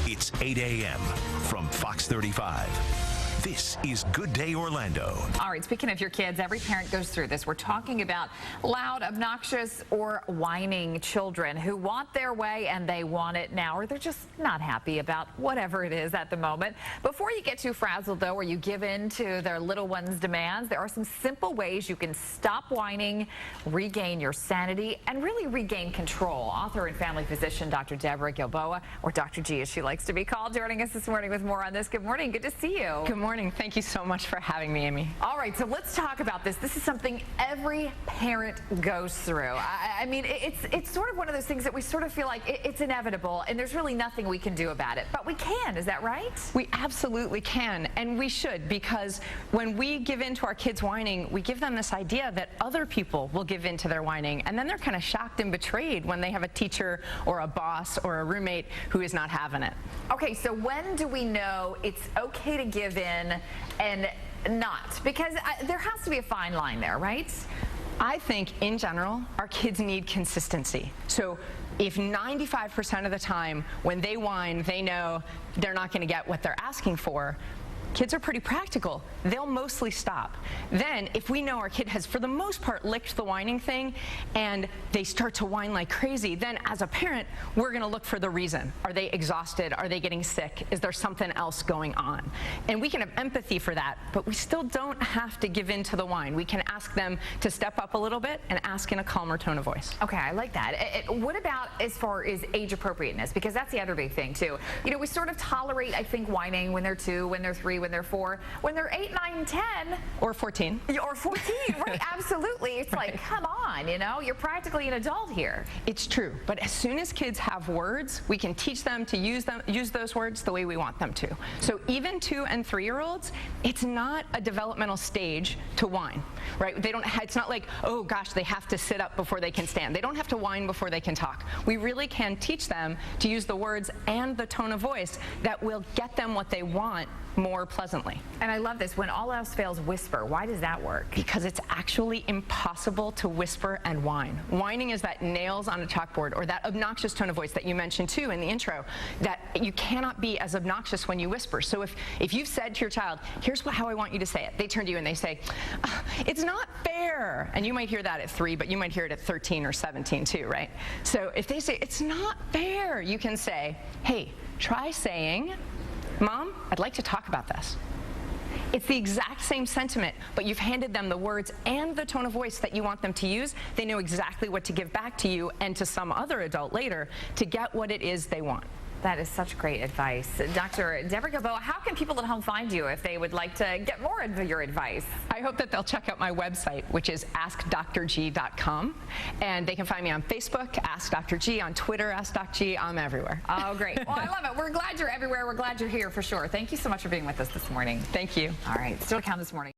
It's 8 a.m. from Fox 35. This is Good Day Orlando. All right, speaking of your kids, every parent goes through this. We're talking about loud, obnoxious, or whining children who want their way and they want it now, or they're just not happy about whatever it is at the moment. Before you get too frazzled, though, or you give in to their little one's demands, there are some simple ways you can stop whining, regain your sanity, and really regain control. Author and family physician Dr. Deborah Gilboa, or Dr. G as she likes to be called, joining us this morning with more on this. Good morning. Good to see you. Good morning. Thank you so much for having me, Amy. All right, so let's talk about this. This is something every parent goes through. I mean, it's sort of one of those things that we sort of feel like it's inevitable, and there's really nothing we can do about it. But we can, is that right? We absolutely can, and we should, because when we give in to our kids' whining, we give them this idea that other people will give in to their whining, and then they're kind of shocked and betrayed when they have a teacher or a boss or a roommate who is not having it. Okay, so when do we know it's okay to give in and not? Because there has to be a fine line there, right? I think, in general, our kids need consistency. So if 95% of the time when they whine, they know they're not going to get what they're asking for, kids are pretty practical. They'll mostly stop. Then, if we know our kid has, for the most part, licked the whining thing and they start to whine like crazy, then as a parent, we're going to look for the reason. Are they exhausted? Are they getting sick? Is there something else going on? And we can have empathy for that, but we still don't have to give in to the whine. We can ask them to step up a little bit and ask in a calmer tone of voice. Okay, I like that. What about as far as age appropriateness? Because that's the other big thing, too. You know, we sort of tolerate, I think, whining when they're 2, when they're 3, when they're 4, when they're 8, 9, 10. Or 14. Or 14, right, absolutely. It's right. Like, come on, you know, you're practically an adult here. It's true, but as soon as kids have words, we can teach them to use those words the way we want them to. So even 2- and 3-year-olds, it's not a developmental stage to whine, right? It's not like, oh gosh, they have to sit up before they can stand. They don't have to whine before they can talk. We really can teach them to use the words and the tone of voice that will get them what they want more pleasantly. And I love this. When all else fails, whisper. Why does that work? Because it's actually impossible to whisper and whine. Whining is that nails on a chalkboard, or that obnoxious tone of voice that you mentioned too in the intro, that you cannot be as obnoxious when you whisper. So if you've said to your child, here's how I want you to say it, they turn to you and they say, it's not fair. And you might hear that at 3, but you might hear it at 13 or 17 too, right? So if they say, it's not fair, you can say, hey, try saying, Mom, I'd like to talk about this. It's the exact same sentiment, but you've handed them the words and the tone of voice that you want them to use. They know exactly what to give back to you and to some other adult later to get what it is they want. That is such great advice. Dr. Deborah Gilboa, how can people at home find you if they would like to get more of your advice? I hope that they'll check out my website, which is askdrg.com. And they can find me on Facebook, Ask Dr. G, on Twitter, Ask Dr. G. I'm everywhere. Oh, great. Well, I love it. We're glad you're everywhere. We're glad you're here for sure. Thank you so much for being with us this morning. Thank you. All right. Still count this morning.